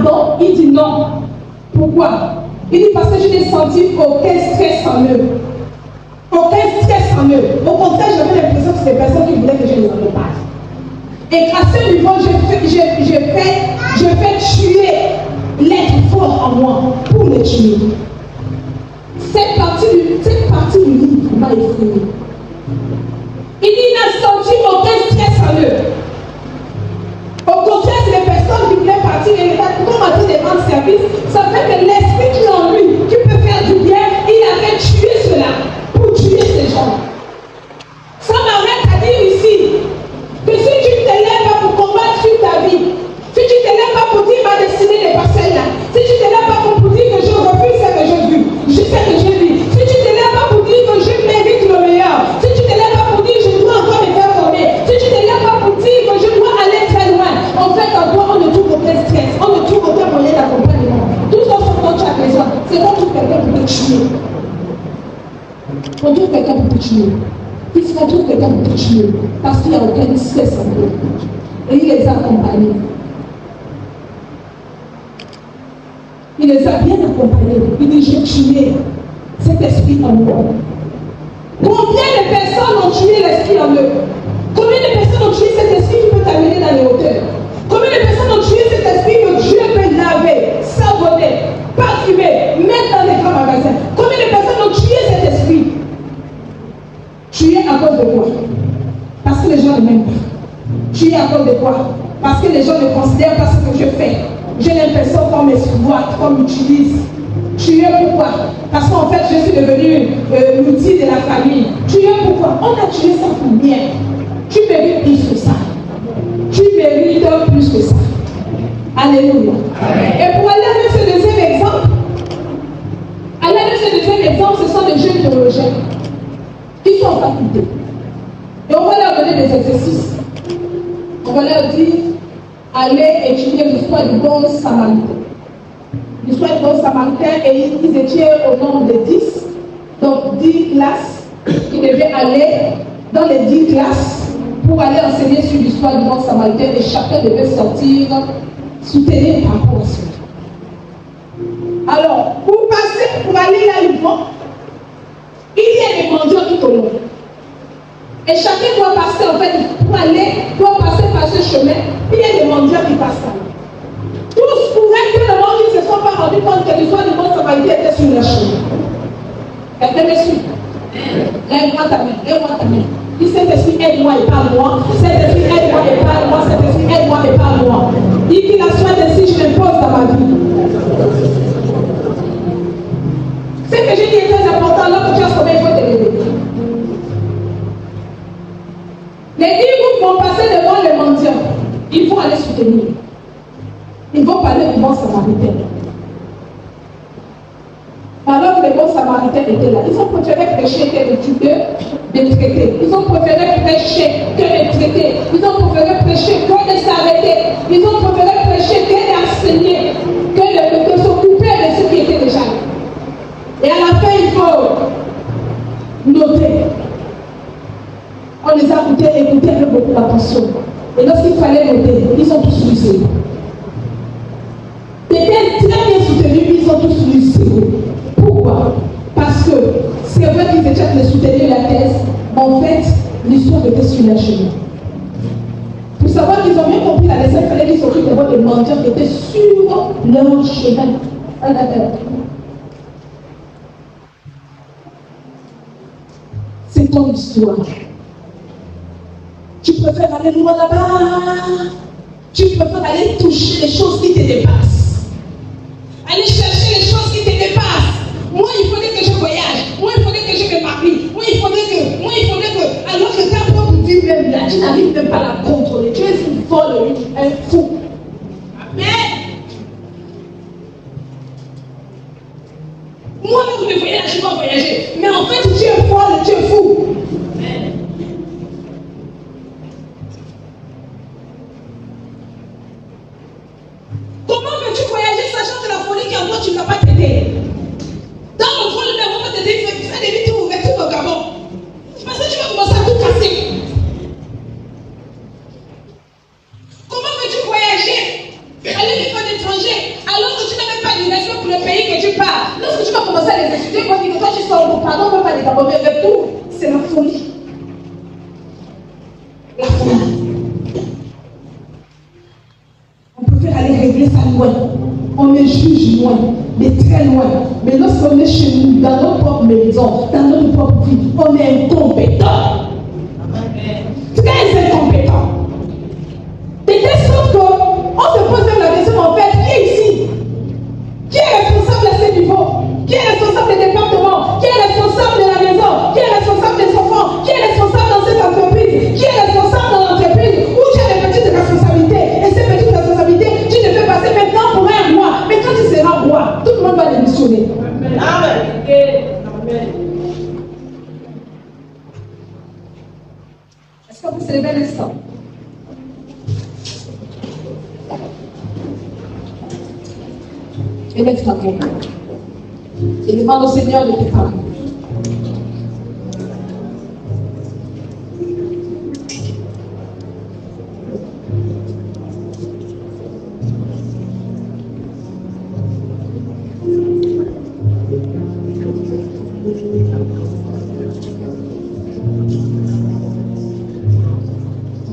pardon, il dit non. Pourquoi? Il dit parce que je n'ai senti aucun stress en eux. Aucun stress en eux. Au contraire, j'avais l'impression que c'était des personnes qui voulaient que je les en parle. Et à ce niveau, je fais tuer l'être fort en moi pour le tuer. Cette partie du livre m'a effrayé. Il dit, il n'a senti aucun stress en eux. Au contraire, c'est les personnes qui voulaient partir et comme on dit des rendre service, ça fait que l'esprit qui est en lui, qui peut faire du bien, il avait tué cela pour tuer ces gens. Ça m'arrête à dire ici que si tu ne te lèves pas pour combattre sur ta vie, si tu ne te lèves pas pour dire ma destinée n'est pas celle-là, si tu ne te lèves pas pour dire que je refuse ce que j'ai vu, je sais que j'ai vu, si tu ne te lèves pas pour dire que je mérite le meilleur, si tu ne te lèves pas pour dire que je dois encore me faire former, si tu ne te lèves pas pour dire que je dois aller très loin, en fait, en toi, on ne trouve aucun stress, on ne trouve aucun moyen d'accompagnement. Tout ça, c'est quand tu as besoin, c'est quand tu trouves quelqu'un pour te tuer. On trouve quelqu'un pour te tuer. Puisqu'on trouve quelqu'un pour te tuer, parce qu'il n'y a aucun stress en eux. Et il les a accompagnés. Il les a bien accompagnés. Il dit, j'ai tué cet esprit en moi. Combien de personnes ont tué l'esprit en eux? Combien de personnes ont tué cet esprit qui peut t'amener dans les hauteurs? Combien de personnes ont tué cet esprit que Dieu peut laver, savonner, parfumer, mettre dans les grands magasins? Combien de personnes ont tué cet esprit? Tué à cause de quoi? Parce que les gens ne m'aiment pas. Tué à cause de quoi? Parce que les gens ne considèrent pas ce que je fais. J'ai l'impression qu'on m'exploite, qu'on m'utilise. Tué pourquoi? Parce qu'en fait, je suis devenu l'outil de la famille. Tué pourquoi? On a tué ça pour bien. Tu mérites plus que ça. Tu mérites plus que ça. Alléluia. Et pour aller avec ce deuxième exemple, ce sont des jeunes théologiens qui sont en faculté. Et on va leur donner des exercices. On va leur dire, allez étudier l'histoire du bon samaritain. L'histoire du bon samaritain, et ils étaient au nombre de 10. Donc 10 classes qui devaient aller dans les 10 classes pour aller enseigner sur l'histoire du bon samaritain, et chacun devait sortir soutenir par rapport à cela. Alors, pour aller là, ils vont, il y a des mendiants tout au long. Et chacun doit passer, en fait, doit passer par ce chemin. Il y a des mendiants qui passent là. Tous pourraient que le monde qui ne se sont pas rendus compte que l'histoire du bon samaritain était sur leur chemin. Quelqu'un me suit. Lève-moi ta main, lève-moi ta main. Dis, Saint-Esprit, aide-moi et parle-moi. Saint-Esprit, aide-moi et parle-moi. Saint-Esprit, aide-moi et parle-moi. Dis qu'il a soin ainsi, je l'impose dans ma vie. Ce que j'ai dit est très important. Lorsque tu as sommeil, il faut te lever. Les 10 groupes vont passer devant les mendiants. Ils vont aller soutenir. Ils vont parler du bon samaritain. Alors que les bons samaritains étaient là, ils ont préféré prêcher que de traiter. Ils ont préféré prêcher que de traiter. Ils ont préféré prêcher que de s'arrêter. Ils ont préféré prêcher que d'enseigner, que de s'occuper de ceux qui étaient déjà là. Et à la fin, il faut noter. On les a écoutés avec beaucoup d'attention. Et lorsqu'il fallait noter, ils ont tous eu zéro. Peut-être très bien soutenus, ils ont tous eu zéro. Pourquoi? Parce que c'est vrai qu'ils étaient de soutenir la thèse, mais en fait, l'histoire était sur leur chemin. Pour savoir qu'ils ont bien compris la leçon, il fallait qu'ils s'occupent d'abord des mendiants qui étaient sur leur chemin. C'est ton histoire. Tu préfères aller loin là-bas. Tu préfères aller toucher les choses qui te dépassent. Aller chercher les choses qui te dépassent. Moi, il faudrait que je voyage. Moi, il faudrait que je me marie. Moi, il faudrait que. Alors que ta propre vie même là, tu n'arrives même pas à la contrôler. Tu es une folle, un fou. Amen. Moi, quand je vais voyager, je vais voyager. Mais en fait, tu es folle, tu es fou. Amen. Comment veux-tu voyager sachant que la folie qui est en toi, tu ne l'as pas traitée? Dans le fond, le on va te dire, fais des détours, mais tout au Gabon. Parce que tu vas commencer à tout casser. Comment veux-tu voyager? Aller vivre à l'étranger Lorsque tu vas commencer à les étudier, quand toi tu sors pour pardon, on ne peut pas les aborder avec tout. C'est la folie. La folie. On préfère aller régler ça loin. On les juge loin, mais très loin. Mais lorsqu'on est chez nous, dans notre propre maison, dans notre propre vie, on est incompétent. Très incompétent. De telle sorte qu'on se pose même la question, en fait, qui est ici? Qui est responsable à ce niveau? Qui est responsable des départements? Qui est responsable de la maison? Qui est responsable des enfants? Qui est responsable dans cette entreprise? Qui est responsable dans l'entreprise? Où tu as des petites responsabilités? Et ces petites responsabilités, tu ne fais passer maintenant pour un roi. Mais quand tu seras roi, tout le monde va démissionner. Amen. Est-ce que vous célébrez l'instant? Et lève ta main. Et demande au Seigneur de te parler.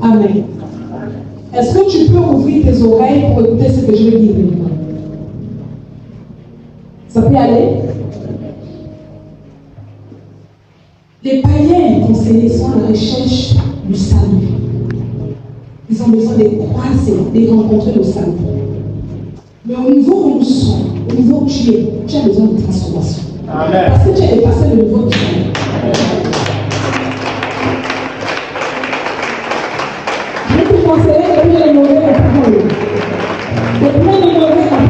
Amen. Est-ce que tu peux ouvrir tes oreilles pour écouter ce que je vais dire? Ça peut aller? Les païens conseillers sont à la recherche du salut. Ils ont besoin de croiser, de rencontrer le salut. Mais au niveau où nous sommes, au niveau où tu es, tu as besoin de transformation. Amen. Parce que tu as dépassé le niveau du salut. Je vais te conseiller de bien honorer la parole. De bien honorer la parole.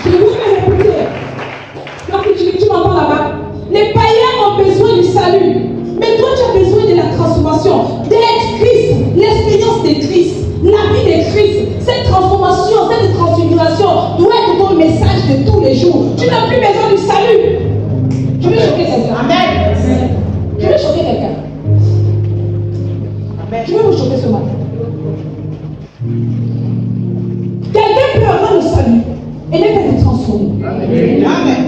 Je vais me répéter. Donc tu m'entends là-bas. Les païens ont besoin du salut. Mais toi, tu as besoin de la transformation, d'être Christ, l'expérience de Christ, la vie de Christ. Cette transformation, cette transfiguration doit être ton message de tous les jours. Tu n'as plus besoin du salut. Je vais choquer quelqu'un. Amen. Je vais choquer quelqu'un. Amen. Je vais vous choquer ce matin. Quelqu'un peut avoir le salut et ne pas être transformé. Amen. Amen.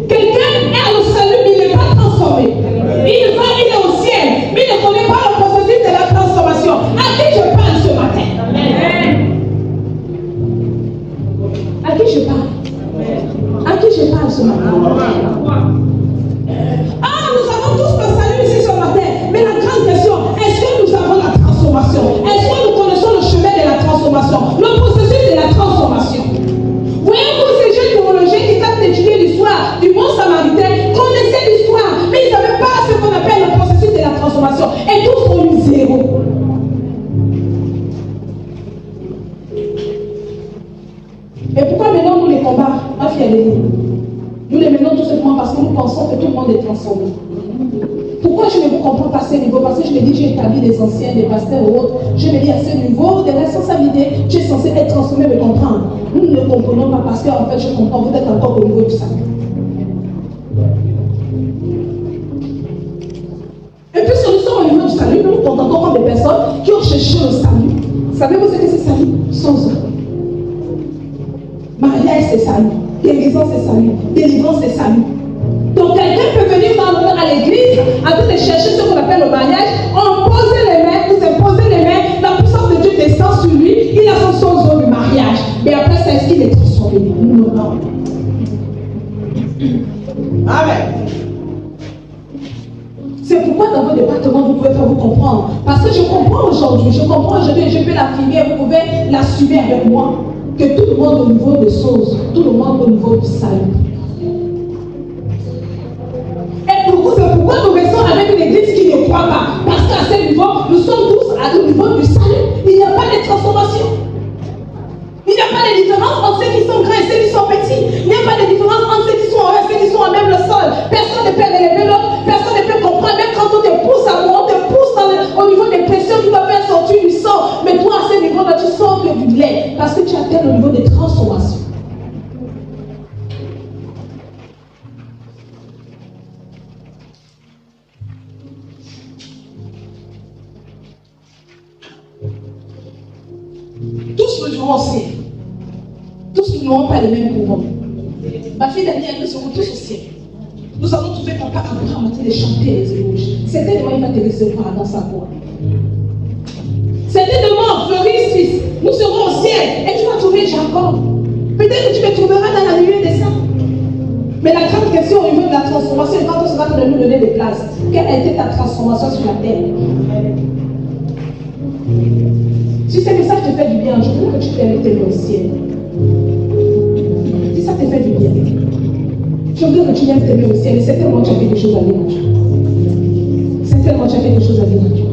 Quelqu'un a le salut, mais il n'est pas transformé. Il est au ciel, mais il ne connaît pas le processus de la transformation. À qui je parle ce matin? À qui je parle? À qui je parle ce matin? Ah, nous avons tous le salut ici ce matin. Mais la grande question, est-ce que nous avons la transformation? Est-ce que nous connaissons le chemin de la transformation? Le processus de la transformation. Voyez-vous ces jeunes théologiens qui savent étudier l'histoire du bon samaritain, connaissaient l'histoire, mais ils ne savaient pas ce qu'on appelle le processus de la transformation. Et tous ont eu zéro. Et pourquoi maintenant nous les combats? Ma fille, elle est libre. Nous les menons tout simplement parce que nous pensons que tout le monde est transformé. Pourquoi je ne vous comprends pas à ce niveau? Parce que je me dis, j'ai établi des anciens, des pasteurs ou autres. Je me dis, à ce niveau de responsabilité, tu es censé être transformé, me comprendre. Nous ne comprenons pas parce qu'en fait, je comprends, vous êtes encore au niveau du salut. Et puis, si nous sommes au niveau du salut, nous nous contentons comme des personnes qui ont cherché le salut. Savez-vous ce que c'est salut? Sans eux. Mariage, c'est salut. Guérison, c'est salut. Délivrance, c'est salut. Donc, quelqu'un peut venir à l'église en train de chercher ce qu'on appelle le mariage. On pose les mains, vous imposez les mains, la puissance de Dieu descend sur lui, il a son sozo du mariage. Mais après ça, est-ce qu'il est transformé? Non. Amen. C'est pourquoi dans vos départements, vous ne pouvez pas vous comprendre. Parce que je comprends aujourd'hui, je peux l'affirmer, vous pouvez l'assumer avec moi, que tout le monde au niveau des choses, tout le monde au niveau du salut. Et c'est pourquoi nous restons avec une église qui ne croit pas. Parce qu'à ce niveau, nous sommes tous au niveau du salut. Il n'y a pas de transformation. Il n'y a pas de différence entre ceux qui sont grands et ceux qui sont petits. Il n'y a pas de différence entre ceux qui sont en haut et ceux qui sont à même le sol. Personne ne peut élever l'autre. Personne ne peut comprendre. Même quand on te pousse à moi, on te pousse au niveau des pressions qui doivent faire sortir du sang. Mais toi, à ce niveau-là, tu sors que du lait. Parce que tu atteins le niveau de transformation. nous serons au ciel. Tous nous n'aurons pas les mêmes pouvoirs. Ma fille Danielle, nous serons tous au ciel. Nous allons trouver papa Abraham en train de chanter les éloges. Certainement, il va te recevoir dans sa voix. Certainement, Floris, fils, nous serons au ciel et tu vas trouver Jacob. Peut-être que tu me trouveras dans la nuée des saints. Mais la grande question au niveau de la transformation, quand on sera de nous donner des places, quelle a été ta transformation sur la terre? Si ce message te fait du bien, je veux que tu t'aimes au ciel. Si ça te fait du bien, je veux que tu viennes t'aimer au ciel. Et certainement tu as fait des choses à dire à Dieu. Certainement tu as fait des choses à dire à Dieu.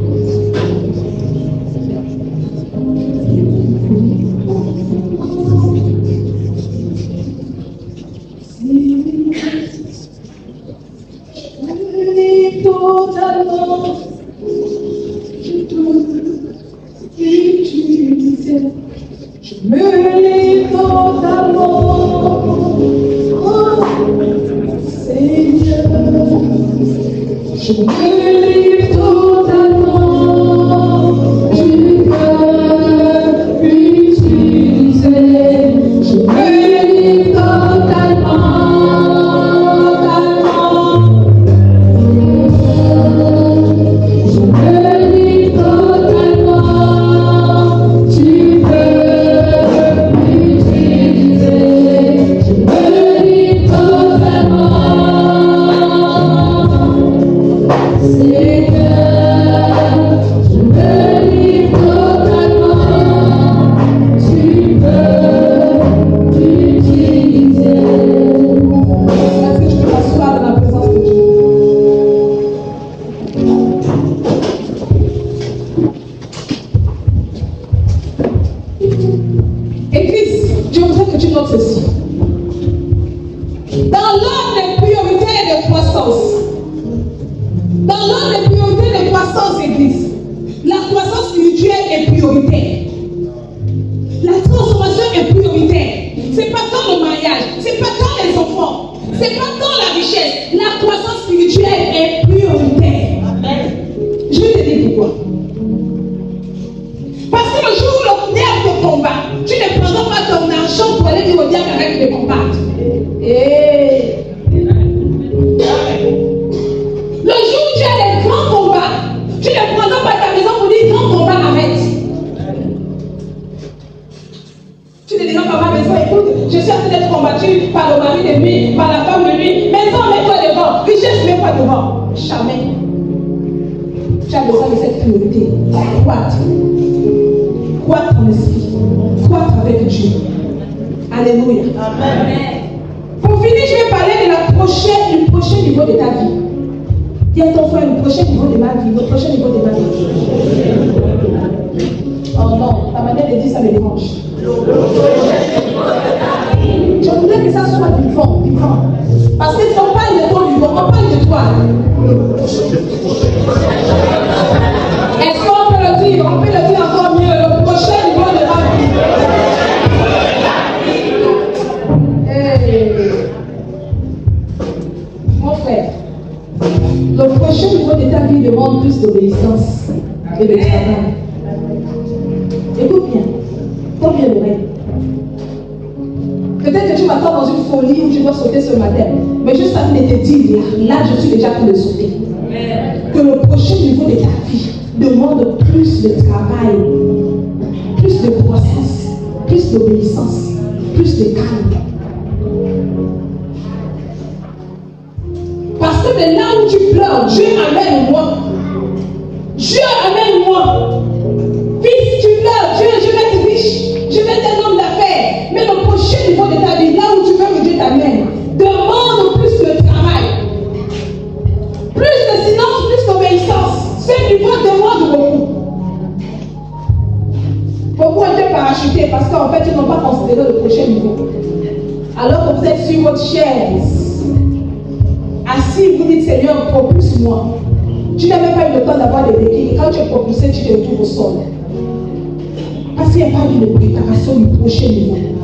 Totalement, je te utilise. Je me livre totalement, oh Seigneur. Je me livre totalement, tu peux utiliser. Je me livre totalement.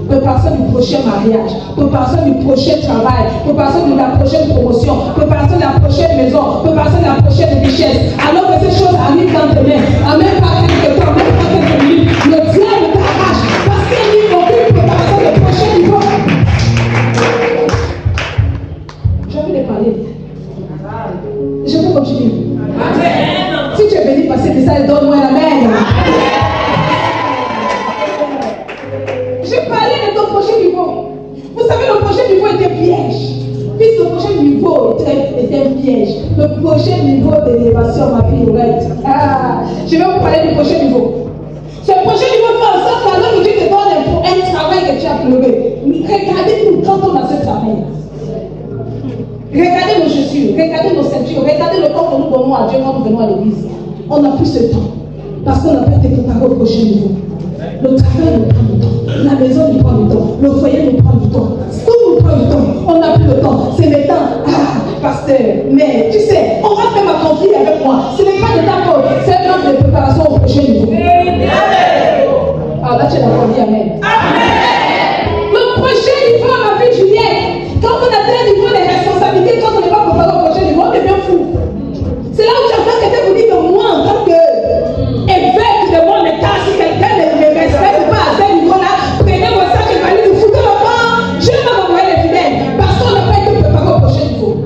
Préparation du prochain travail, préparation de la prochaine promotion, préparation de la prochaine maison, préparation de la prochaine richesse. Alors que ces choses arrivent dans tes mains, en même pas quelques temps, même pas quelques minutes, le diable t'arrache parce t'ai parlé. Je peux continuer. Si tu es venu passer le message, donne-moi la main. Je parlais de ton prochain niveau. Vous savez, le prochain niveau était piège. Puis le prochain niveau était un piège. Le prochain niveau d'élévation, ma fille, right? Je vais vous parler du prochain niveau. Ce prochain niveau fait en sorte qu'alors que Dieu te donne un travail que tu as pleuré, regardez-nous quand on a ce travail. Regardez nos chaussures, regardez nos ceintures, regardez le temps que nous donnons à Dieu quand nous venons à l'église. On n'a plus ce temps. Parce qu'on n'a pas été préparé au prochain niveau. Le travail nous prend du temps. La maison nous prend du temps. Le foyer nous prend du temps. Tout nous prend du temps. On n'a plus le temps. C'est maintenant. Pasteur, mais tu sais, on va faire ma conflit avec moi. Ce n'est pas de ta faute. C'est un manque de préparation au prochain niveau. Là, tu es d'accord, dis Amen. Le prochain niveau, ma fille Juliette, quand on atteint un niveau de responsabilité, quand on n'est pas préparé au prochain niveau, on devient fou. C'est là où j'entends quelqu'un vous dire que moi, en tant qu'évêque de mon état, si quelqu'un ne me respecte pas à ce niveau-là, prenez vos sacs et allez vous foutre le camp. Je ne vais pas m'envoyer les fidèles parce qu'on n'a pas été préparé au prochain niveau.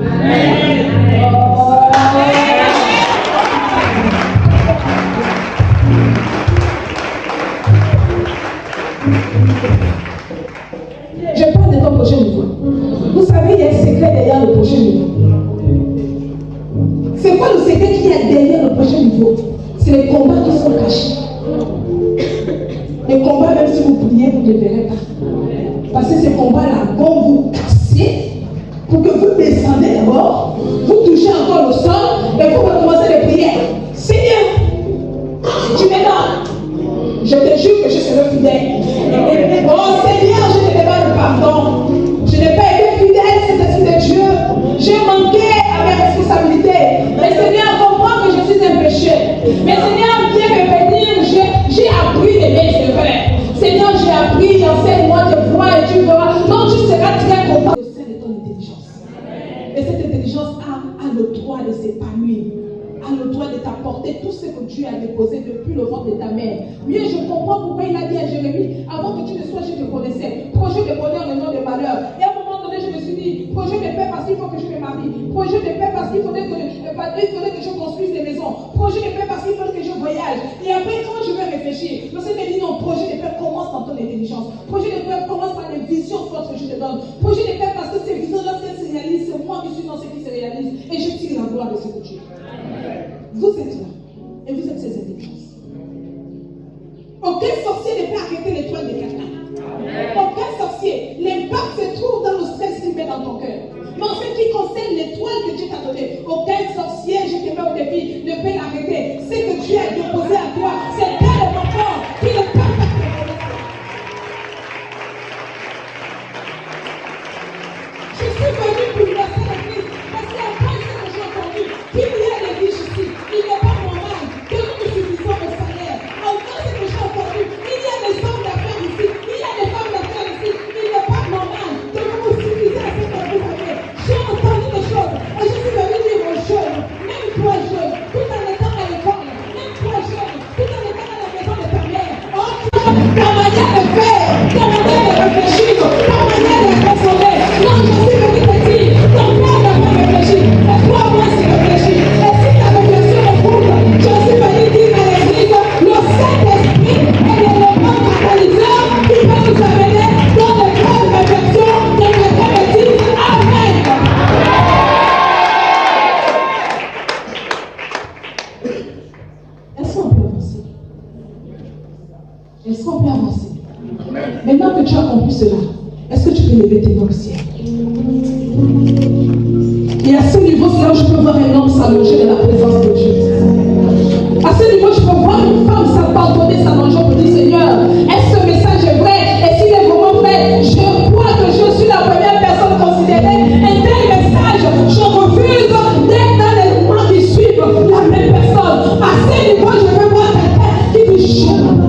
Je parle de ton prochain niveau. Vous savez, il y a un secret derrière le prochain niveau. C'est quoi le secret qu'il y a derrière le prochain niveau? C'est les combats qui sont cachés. Les combats, même si vous priez, vous ne les verrez pas. Parce que ces combats-là vont vous casser pour que vous descendez d'abord, vous touchez encore le sol et vous recommencez les prières. Seigneur, tu me donnes. Je te jure que je serai fidèle. Oh Seigneur, je te demande pardon. Je n'ai pas été fidèle, c'est l'esprit de Dieu. J'ai manqué à mes responsabilités. Mais Seigneur, comprends que je suis un pécheur. Mais Seigneur, viens me bénir. J'ai appris d'aimer, c'est vrai. Seigneur, j'ai appris, enseigne-moi de voir et tu verras. Donc tu seras très content de ton intelligence. Et cette intelligence a le droit de s'épanouir. A le droit de t'apporter tout ce que Dieu a déposé depuis le ventre de ta mère. Mieux, je comprends pourquoi il a dit à Jérémie, avant que tu ne sois, je te connaissais. Projet de bonheur et non de malheur. Et à un moment donné, je me suis dit, projet de paix parce qu'il faut que je me marie. Projet de paix parce qu'il faudrait que je construise des maisons. Projet de paix parce qu'il faudrait que je voyage. Et après, quand je vais réfléchir, je me suis dit, non, projet de paix commence dans ton intelligence. Projet de paix commence par les visions fortes que je te donne. Projet de paix parce que ces visions, lorsqu'elles se réalisent, c'est moi qui suis dans ce qui se réalise. Et je tire la gloire de ce que Dieu. Vous êtes là et vous êtes ces intelligences. Aucun sorcier ne peut arrêter l'étoile de quelqu'un. Aucun sorcier. L'impact se trouve dans le stress qu'il met dans ton cœur. Mais en ce qui concerne l'étoile que Dieu t'a donnée, aucun sorcier, je te mets au défi, ne peut l'arrêter. Ce que Dieu a déposé à toi, c'est tellement fort qu'il ne peut pas t'arrêter. Je suis venu pour verser l'église parce qu'après ce que j'ai entendu, qu'il y a des riches ici. Il n'est pas normal que nous nous suffisons au salaire. Encore ce que j'ai entendu, il y a des hommes d'affaires ici, il y a des femmes d'affaires ici. Il n'est pas normal que vous vous suffisez à ce que vous avez. J'ai entendu des choses et je suis venu dire aux jeunes, même toi jeune, tout en étant à l'école, même toi jeune, tout en étant à la maison de ta mère. Oh, ta manière de faire, ta manière de réfléchir, ta manière de consommer. Non, je suis venu te dire, ton père n'a pas réfléchi, et toi, moi, c'est réfléchi. Et si ta réflexion est courte, je suis venu dire à l'église, le Saint-Esprit est l'élément catalyseur qui peut nous amener dans le cas de réflexion, de quelqu'un me dit Amen. Est-ce qu'on peut avancer? Est-ce qu'on peut avancer? Maintenant que tu as compris cela, est-ce que tu peux lever tes mains au ciel? Et à ce niveau, c'est là où je peux voir un homme s'allonger dans la présence de Dieu. À ce niveau, je peux voir une femme s'abandonner, s'allonger pour dire Seigneur, est-ce que ce message est vrai? Et s'il est vraiment vrai, je crois que je suis la première personne considérée. Et tel message, je refuse d'être dans les mouvements qui suivent la même personne. À ce niveau, je veux voir quelqu'un qui dit je m'abandonne.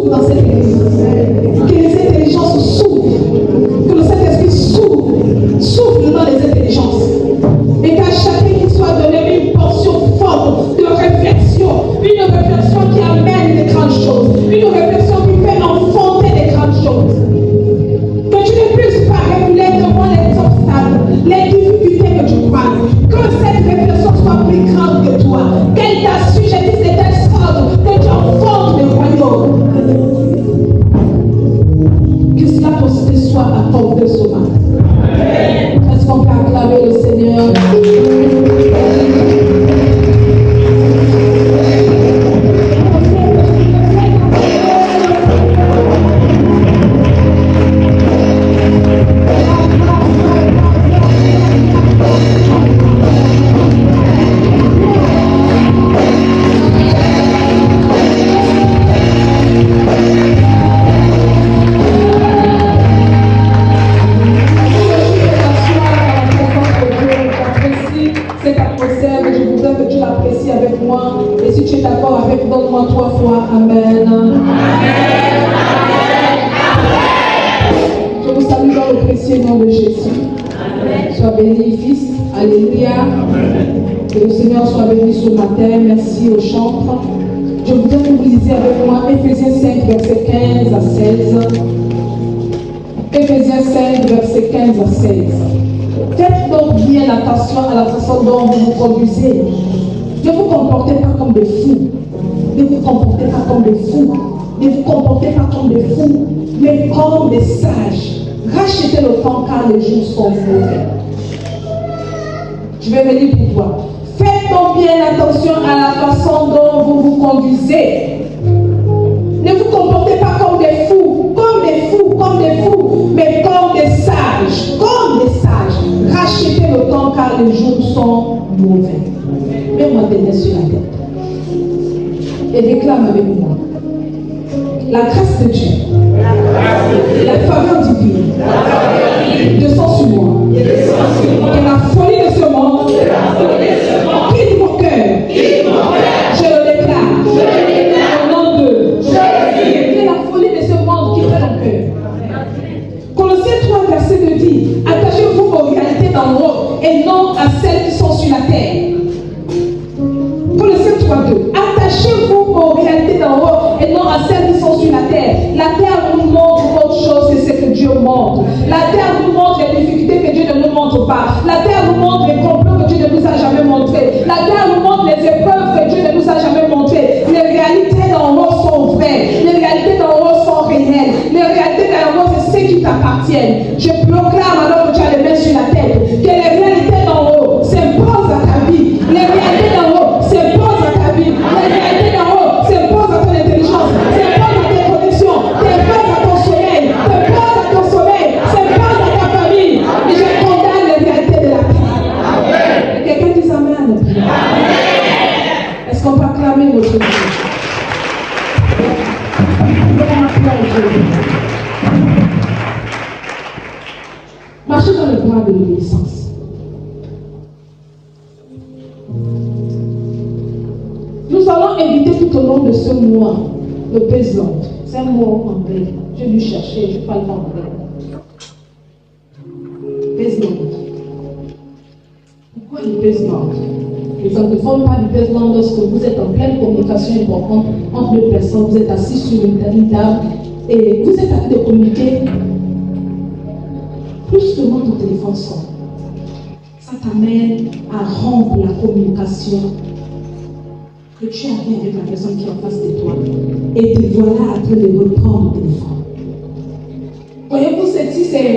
s'ouvre dans cette église. Que les intelligences s'ouvrent. Que le Saint-Esprit s'ouvre dans les intelligences. Et qu'à chacun qui soit donné une portion forte de réflexion. Une réflexion qui amène des grandes choses. Une réflexion qui fait enfanter des grandes choses. Que tu ne puisses pas réguler devant les obstacles, les difficultés que tu croises. Que cette réflexion soit plus grande que toi. Qu'elle t'assujettisse de telle sorte que tu enfantes des royaumes. Que cela te soit accordé ce matin. Est-ce qu'on peut acclamer le Seigneur? Et si tu es d'accord avec, donne-moi 3 fois Amen. Je vous salue dans le précieux nom de Jésus. Sois béni, Fils. Alléluia. Que le Seigneur soit béni ce matin. Merci au chantre. Je voudrais que vous lisiez avec moi Éphésiens 5, verset 15 à 16. Éphésiens 5, verset 15 à 16. Faites donc bien attention à la façon dont vous vous conduisez. Ne vous comportez pas comme des fous. Ne vous comportez pas comme des fous. Ne vous comportez pas comme des fous, mais comme des sages. Rachetez le temps car les jours sont mauvais. Je vais venir pour toi. Faites donc bien attention à la façon dont vous vous conduisez. Ne vous comportez pas comme des fous, mais comme des sages. Comme des sages. Rachetez le temps car les jours sont mauvais. Mets-moi tes mains sur la tête. Et déclame avec moi. La grâce de Dieu. La faveur divine. Descend sur moi. Que la folie de ce monde quitte mon cœur. Je le déclare. Au nom de Jésus. Que la folie de ce monde quitte mon cœur. Colossiens 3, verset 2 dit: attachez-vous aux réalités d'en haut et non à celles qui sont sur la terre. Colossiens 3:2. Attachez-vous aux réalités d'en haut et non à celles qui sont sur la terre. La terre nous montre autre chose, c'est ce que Dieu montre. La terre nous montre les difficultés que Dieu ne nous montre pas. La terre nous montre les complots que Dieu ne nous a jamais montrés. La terre nous montre les épreuves que Dieu ne nous a jamais montrées. Les réalités d'en haut sont vraies. Les réalités d'en haut sont réelles. Les réalités d'en haut, c'est ce qui t'appartiennent. Je proclame alors que tu as les mains sur la tête que les réalités d'en haut s'imposent à ta vie. Les réalités d'en haut s'imposent à ta vie. Les réalités d'en haut s'imposent à ton intelligence, s'imposent à tes connexions, s'imposent à ton sommeil, s'imposent à ta famille. Et je condamne les réalités de la terre. Quelqu'un dit Amen. Est-ce qu'on peut acclamer notre Dieu? Marchez dans le bras de l'obéissance. Nous allons éviter tout au long de ce mois le pesant. C'est un mot anglais. J'ai dû chercher, je parle pas anglais. Pesant. Pourquoi le pesant? Les anglophones parlent du pesant lorsque vous êtes en pleine communication importante entre deux personnes, vous êtes assis sur une table et vous êtes en train de communiquer. Plus que ton téléphone sonne, ça t'amène à rompre la communication que tu avais avec la personne qui est en face de toi. Et te voilà en train de reprendre le téléphone. Voyez-vous, ceci, c'est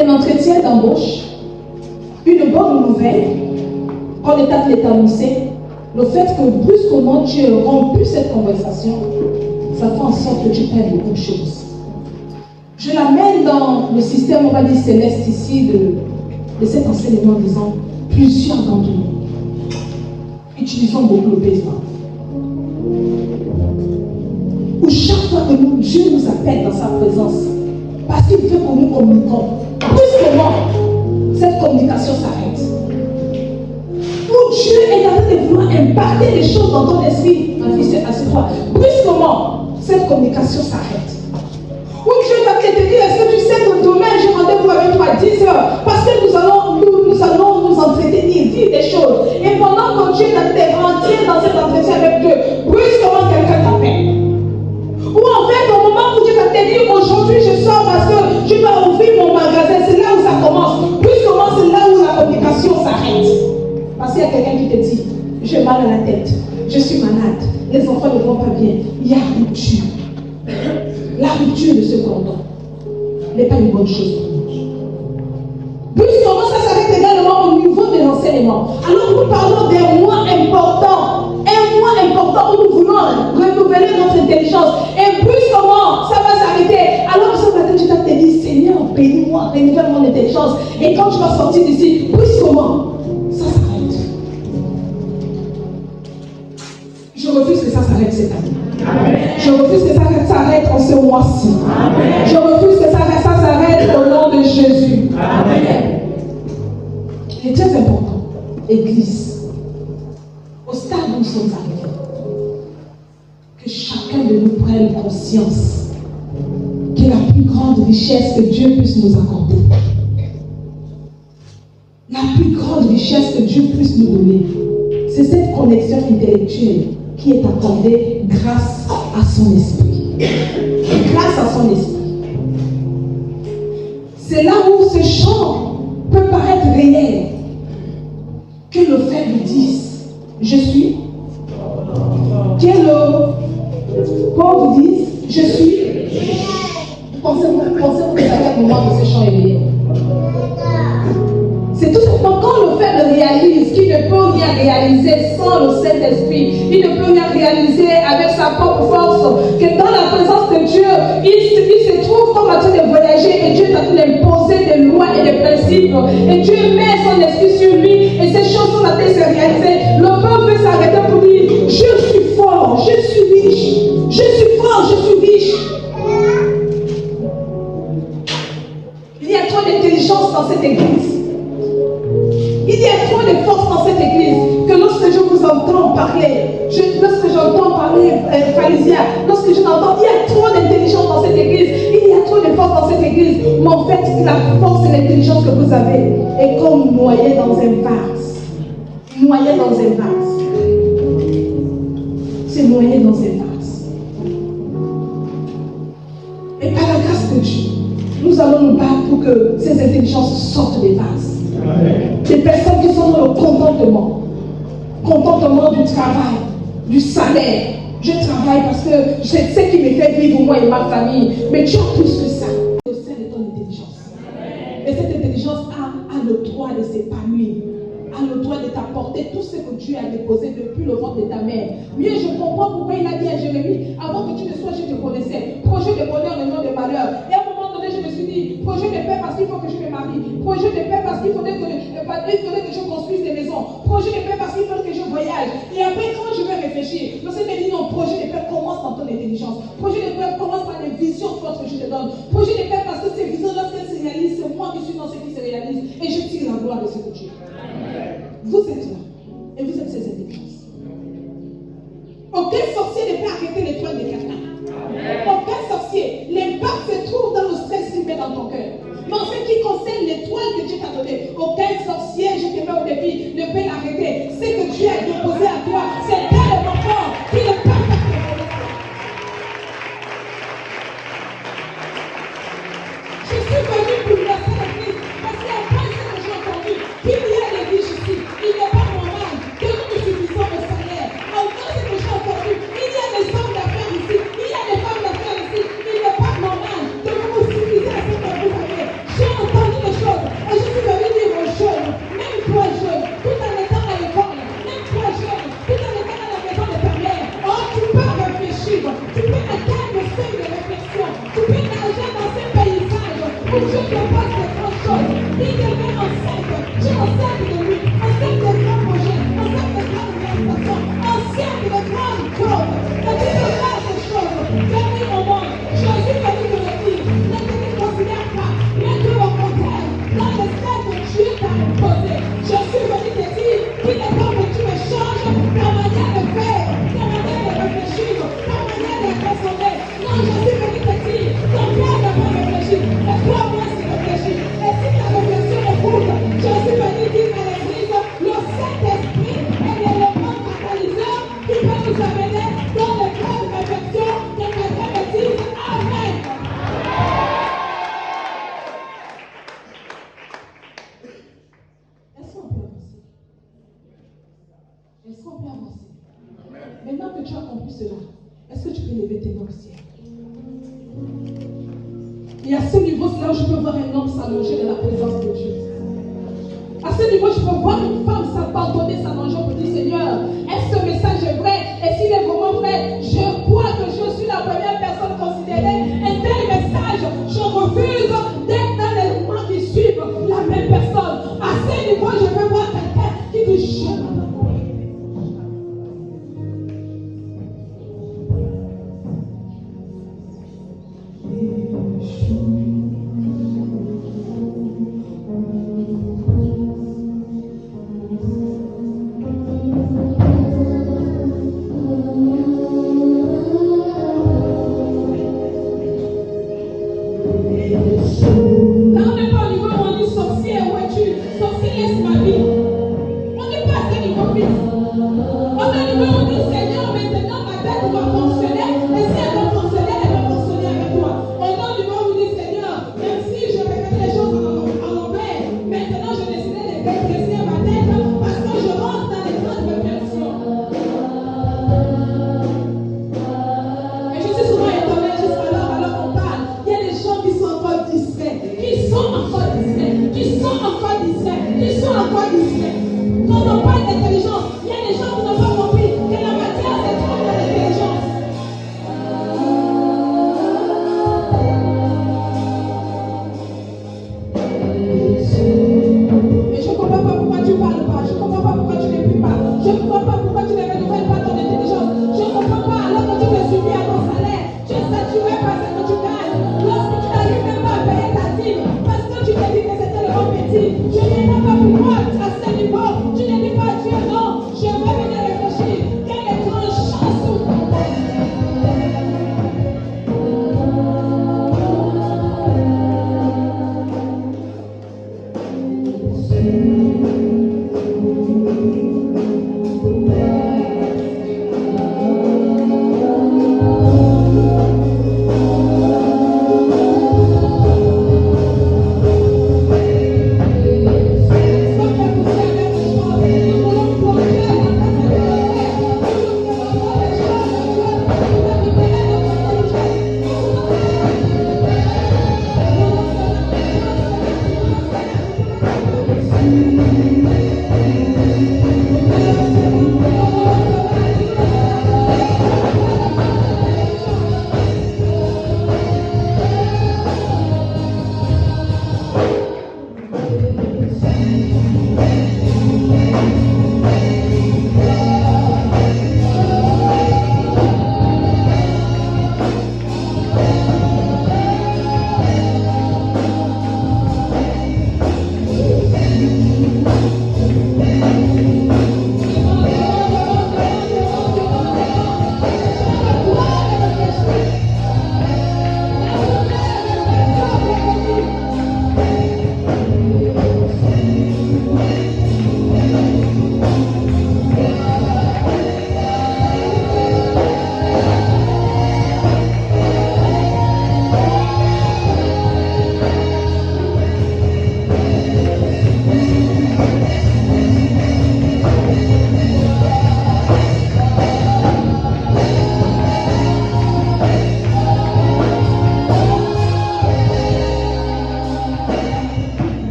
un entretien d'embauche, une bonne nouvelle, quand l'État te l'est annoncé. Le fait que brusquement tu aies rompu cette conversation, ça fait en sorte que tu perds beaucoup de choses. Je l'amène dans le système, on va dire, céleste ici, de cet enseignement en disant, plusieurs d'entre nous utilisons beaucoup le paiement. Où chaque fois que Dieu nous appelle dans sa présence, parce qu'il veut que nous communiquons, brusquement, cette communication s'arrête. Où Dieu est en train de vouloir impacter les choses dans ton esprit, ma fille, assieds-toi. Brusquement, cette communication s'arrête. Ou Dieu va te dire, est-ce que tu sais que demain j'ai rendez-vous avec toi à 10 heures parce que nous allons nous entretenir, dire des choses. Et pendant que Dieu t'est rentré dans cet entretien avec Dieu, brusquement quelqu'un t'appelle. Ou en fait, au moment où Dieu va te dire, aujourd'hui je sors parce que je vais ouvrir mon magasin, c'est là où ça commence. Brusquement, c'est là où la communication s'arrête. Parce qu'il y a quelqu'un qui te dit, j'ai mal à la tête, je suis malade, les enfants ne vont pas bien, il y a rupture. La rupture de ce cordon n'est pas une bonne chose pour nous. Brusquement, ça s'arrête également au niveau de l'enseignement. Alors nous parlons des mois importants. Un mois important où nous voulons renouveler notre intelligence. Et brusquement, ça va s'arrêter. Alors ce matin, tu t'as dit, Seigneur, bénis-moi, renouvelle mon intelligence. Et quand tu vas sortir d'ici, brusquement, ça s'arrête. Je refuse que ça s'arrête cette année. Amen. Je refuse que ça s'arrête en ce mois-ci. Amen. Je refuse que ça s'arrête au nom de Jésus. Amen. Il est très important, Église, au stade où nous sommes arrivés, que chacun de nous prenne conscience que la plus grande richesse que Dieu puisse nous accorder, la plus grande richesse que Dieu puisse nous donner, c'est cette connexion intellectuelle qui est accordée grâce à son esprit. Grâce à son esprit. C'est là où ce chant peut paraître réel. Que le faible dise, je suis. Que le pauvre dise, je suis. Pensez-vous que à quel moment de ce chant est réel? C'est tout simplement quand le faible réalise qu'il ne peut rien réaliser sans le Saint-Esprit, il ne peut rien réaliser avec sa propre force, que dans la présence de Dieu, il se trouve comme en train de voyager et Dieu est en train d'imposer des lois et des principes. Et Dieu met son esprit sur lui et ces choses sont en train de se réaliser. Le peuple peut s'arrêter pour dire, je suis fort, je suis riche, je suis fort, je suis riche. Il y a trop d'intelligence dans cette église. Il y a trop de force dans cette église que lorsque je vous entends parler, lorsque j'entends parler pharisien, lorsque je l'entends, il y a trop d'intelligence dans cette église, il y a trop de force dans cette église. Mais en fait, la force et l'intelligence que vous avez est comme noyée dans un vase. Noyée dans un vase. C'est noyé dans un vase. Et par la grâce de Dieu, nous allons nous battre pour que ces intelligences sortent des vases. Des personnes qui sont dans le contentement. Contentement du travail, du salaire. Je travaille parce que c'est ce qui me fait vivre moi et ma famille. Mais tu as plus que ça. Au sein de ton intelligence. Et cette intelligence a le droit de s'épanouir. A le droit de t'apporter tout ce que Dieu a déposé depuis le ventre de ta mère. Mieux, je comprends pourquoi il a dit à Jérémie, avant que tu ne sois, je te connaissais. Projet de bonheur et non de malheur. Et à un moment donné, je me suis dit, projet de paix parce qu'il faut que je me marie. Projet de paix parce qu'il faudrait que je construise des maisons. Projet de paix parce qu'il faut que je voyage. Et après, quand je vais réfléchir, le Seigneur me dit non, projet de paix commence dans ton intelligence. Projet de paix commence par les visions fortes que je te donne. Projet de paix parce que ces visions, lorsqu'elles se réalisent, c'est moi qui suis dans ce qui se réalise. Et je tire la gloire de ce que Dieu. Vous êtes là. Et vous êtes ces intelligences. Aucun sorcier ne peut arrêter l'étoile de quelqu'un. Aucun sorcier. L'impact se trouve dans le stress qu'il met dans ton cœur. Mais en ce qui concerne l'étoile que Dieu t'a donnée, aucun sorcier, je te mets au défi, ne peut l'arrêter. Ce que Dieu a déposé à toi, c'est tellement fort qu'il ne peut pas te donner. Je suis venu pour lancer l'église parce qu'après ce que j'ai entendu, qu'il y a des riches ici, il n'est pas normal que nous nous suffisons au salaire. Encore ce que j'ai entendu, il y a des hommes d'affaires ici, il y a des femmes d'affaires ici, il n'est pas normal que vous vous suffisez à ce que vous avez. J'ai entendu des choses et je suis venu dire aux jeunes, même toi jeune, tout en étant à l'école, Est-ce que tu peux lever tes mains au ciel? Et à ce niveau, c'est là où je peux voir un homme s'allonger dans la présence de Dieu. À ce niveau, je peux voir une femme s'abandonner, s'allonger pour dire Seigneur, est-ce que ce message est vrai? Et s'il est vraiment vrai, je crois que je suis la première personne considérée. Un tel message, je refuse d'être dans les mois qui suivent la même personne. À ce niveau, je veux voir quelqu'un qui dit je m'abandonne.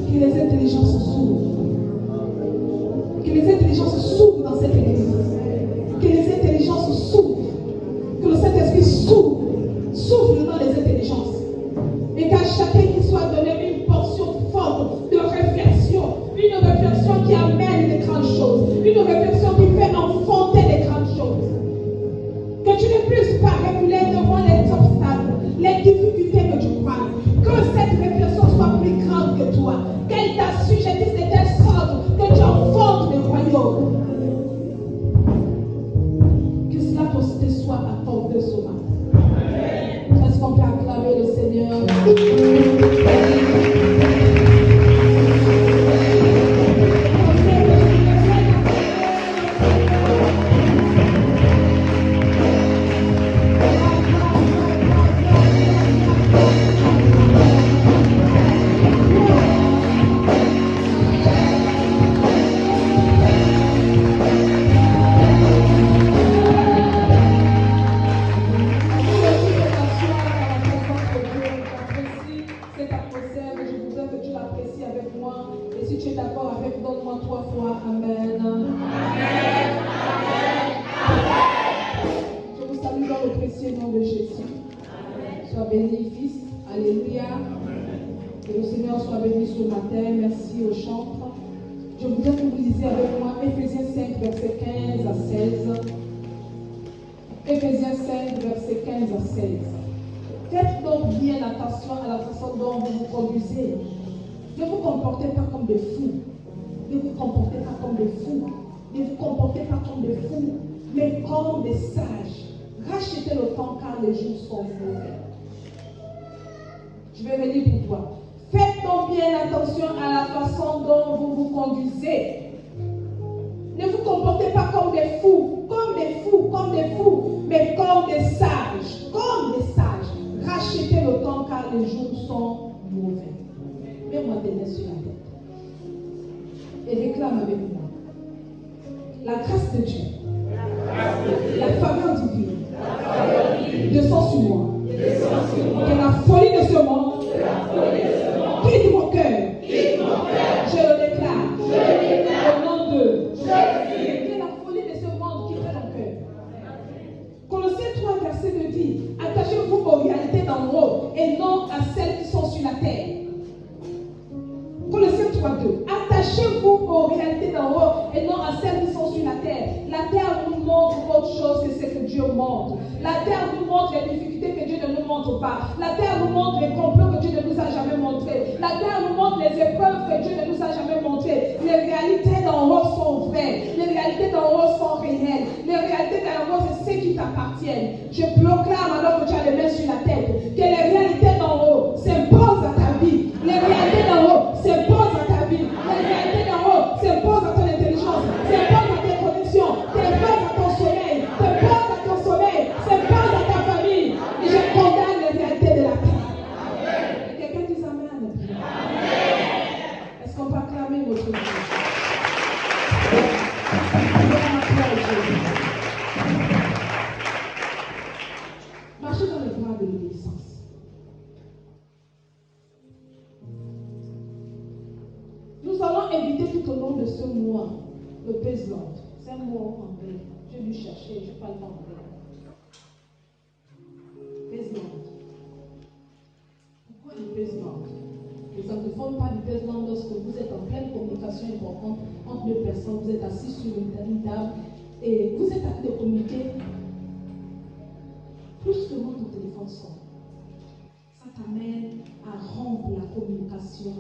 Que les intelligences s'ouvrent. Que les intelligences s'ouvrent dans cette église. Que les intelligences s'ouvrent. Que le Saint-Esprit s'ouvre. S'ouvre dans les intelligences. Et qu'à chacun qu'il soit donné une portion forte de réflexion. Une réflexion qui amène des grandes choses. Une réflexion qui fait enfanter des grandes choses. Que tu ne puisses pas reculer devant les obstacles, les difficultés que tu crois. Que cette réflexion soit plus grande que toi. Qu'elle t'assujettisse de telle sorte que tu enfantes le royaume. Que cela te soit accordé ce matin. Est-ce qu'on peut acclamer le Seigneur? Éphésiens 5, verset 15 à 16. Faites donc bien attention à la façon dont vous vous conduisez. Ne vous comportez pas comme des fous. Ne vous comportez pas comme des fous. Ne vous comportez pas comme des fous, mais comme des sages. Rachetez le temps car les jours sont mauvais. Je vais relire pour toi. Faites donc bien attention à la façon dont vous vous conduisez. Ne vous comportez pas comme des fous, mais comme des sages. Comme des sages. Rachetez le temps car les jours sont mauvais. Mets-moi tes mains sur la tête. Et réclame avec moi. La grâce de Dieu. La faveur divine. Descend sur moi. Que la folie de ce monde quitte mon cœur. Je le déclare. Au nom de que la folie de ce monde quitte mon cœur. Colossiens 3, verset 2 dit, attachez-vous aux réalités d'en haut et non à celles qui sont sur la terre. Colossiens 3, 2. Attachez-vous aux réalités d'en haut et non à celles qui sont sur la terre. La terre nous montre autre chose que ce que Dieu montre. La terre nous montre les difficultés que Dieu ne nous montre pas. La terre nous montre les complots que Dieu ne nous a jamais montrés. La terre nous montre les épreuves que Dieu ne nous a jamais montrées. Les réalités d'en haut sont vraies. Les réalités d'en haut sont réelles. Les réalités d'en haut, c'est ce qui t'appartiennent. Je proclame alors que tu as les mains sur la tête que les réalités d'en haut s'imposent à ta vie. Les réalités d'en haut s'imposent à ta vie. Les réalités d'en haut s'imposent à ton intelligence, s'imposent à tes connexions, s'imposent à ton sommeil, s'imposent à ton sommeil, s'imposent à ta famille. Et je condamne les réalités de la terre. Et quelqu'un dit amen. Est-ce qu'on peut acclamer notre Dieu? Marchez dans les bras de l'obéissance. Nous allons inviter tout au long de ce mois le Pézeland. C'est un mot anglais. Je vais lui chercher, je parle pas anglais. Pézeland. Pourquoi le Pézeland? Les anglophones parlent du Pézeland lorsque vous êtes en pleine communication importante entre deux personnes, vous êtes assis sur une table et vous êtes en train de communiquer. Plus que votre téléphone sonne, ça t'amène à rompre la communication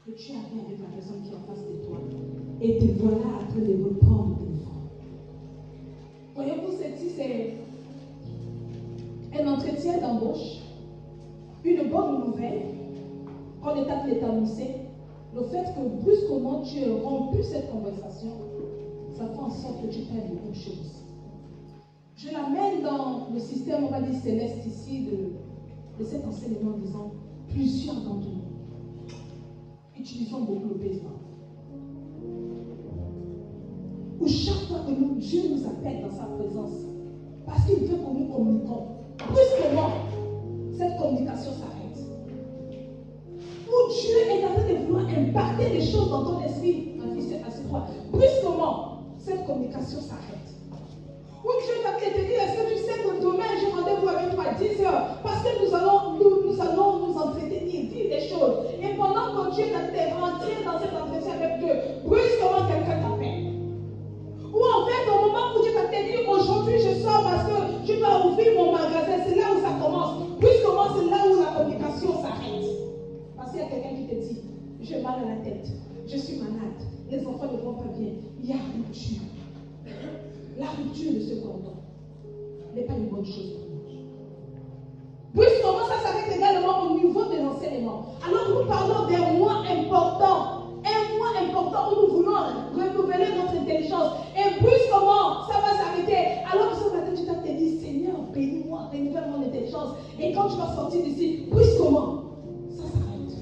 que tu avais avec la personne qui est en face de toi. Et te voilà en train de reprendre le téléphone. Voyez-vous, ceci, c'est un entretien d'embauche, une bonne nouvelle qu'on est en train de t'annoncer. Le fait que brusquement tu aies rompu cette conversation, ça fait en sorte que tu perds beaucoup de choses. Je l'amène dans le système, on va dire, céleste ici de cet enseignement en disant plusieurs d'entre nous utilisons beaucoup le Pézeland. Où chaque fois que Dieu nous appelle dans sa présence, parce qu'il veut que nous communiquons, brusquement, cette communication s'arrête. Où Dieu est dans impacter des choses dans ton esprit, ma fille, c'est assez droit. Brusquement, cette communication s'arrête. Ou Dieu va te dire, est-ce que tu sais que demain, j'ai rendez-vous avec toi à 10 heures, parce que nous allons nous entretenir, dire des choses. Et pendant que Dieu t'es rentré dans cet entretien avec Dieu, brusquement, quelqu'un t'appelle. Ou en fait, au moment où Dieu t'a dit, aujourd'hui, je sors parce que je dois ouvrir mon magasin, c'est là où ça commence. Brusquement, c'est là où la communication s'arrête. Parce qu'il y a quelqu'un qui te dit, j'ai mal à la tête, je suis malade, les enfants ne vont pas bien, il y a rupture. La rupture de ce cordon n'est pas une bonne chose pour nous. Brusquement, ça s'arrête également au niveau de l'enseignement. Alors nous parlons d'un mois important. Un mois important où nous voulons renouveler notre intelligence. Et brusquement, ça va s'arrêter. Alors ce matin, tu t'as dit, Seigneur, bénis-moi, renouvelle mon intelligence. Et quand tu vas sortir d'ici, brusquement, ça s'arrête.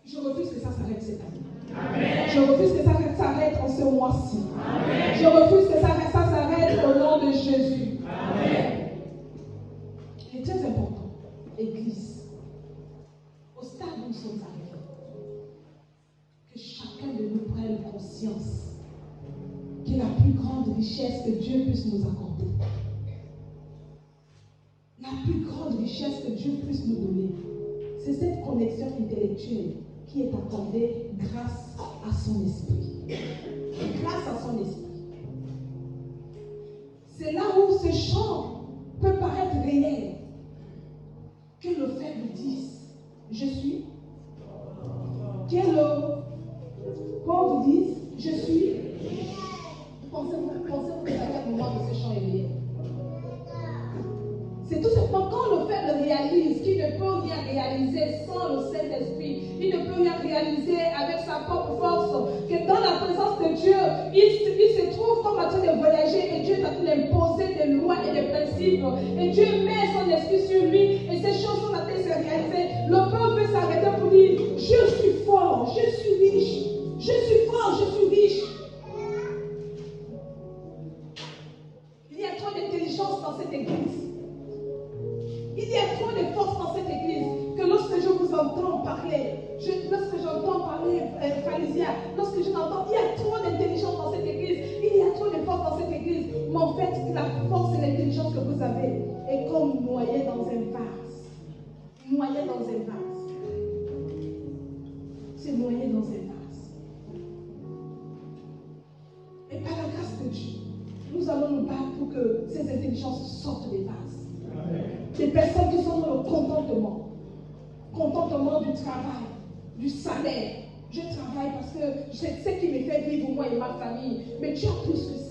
Je refuse que ça s'arrête cette année. Amen. Je refuse que ça s'arrête en ce mois-ci. Amen. Je refuse que ça s'arrête au nom de Jésus. Amen. Il est très important, Église, au stade où nous sommes arrivés, que chacun de nous prenne conscience que la plus grande richesse que Dieu puisse nous accorder, la plus grande richesse que Dieu puisse nous donner, c'est cette connexion intellectuelle qui est accordée grâce à son esprit. Grâce à son esprit. C'est là où ce chant peut paraître réel. Que le faible dise, je suis. Que le pauvre dise, je suis. Pensez-vous à quel moment de ce chant est réel. C'est tout simplement quand le faible réalise qu'il ne peut rien réaliser sans le Saint-Esprit, il ne peut rien réaliser avec sa propre force, que dans la présence de Dieu, il se trouve comme en train de voyager et Dieu est en train d'imposer des lois et des principes. Et Dieu met son esprit sur lui et ces choses sont en train de se réaliser. Le peuple peut s'arrêter pour dire, je suis fort, je suis riche, je suis fort, je suis riche. Il y a trop d'intelligence dans cette église. Il y a trop de force dans cette église que lorsque je vous entends parler, lorsque j'entends parler pharisiens, lorsque je l'entends, il y a trop d'intelligence dans cette église, il y a trop de force dans cette église. Mais en fait, la force et l'intelligence que vous avez est comme noyée dans un vase. Noyée dans un vase. C'est noyé dans un vase. Et par la grâce de Dieu, nous allons nous battre pour que ces intelligences sortent des vases. Des personnes qui sont dans le contentement du travail, du salaire. Je travaille parce que c'est ce qui me fait vivre moi et ma famille. Mais Dieu a plus que ça.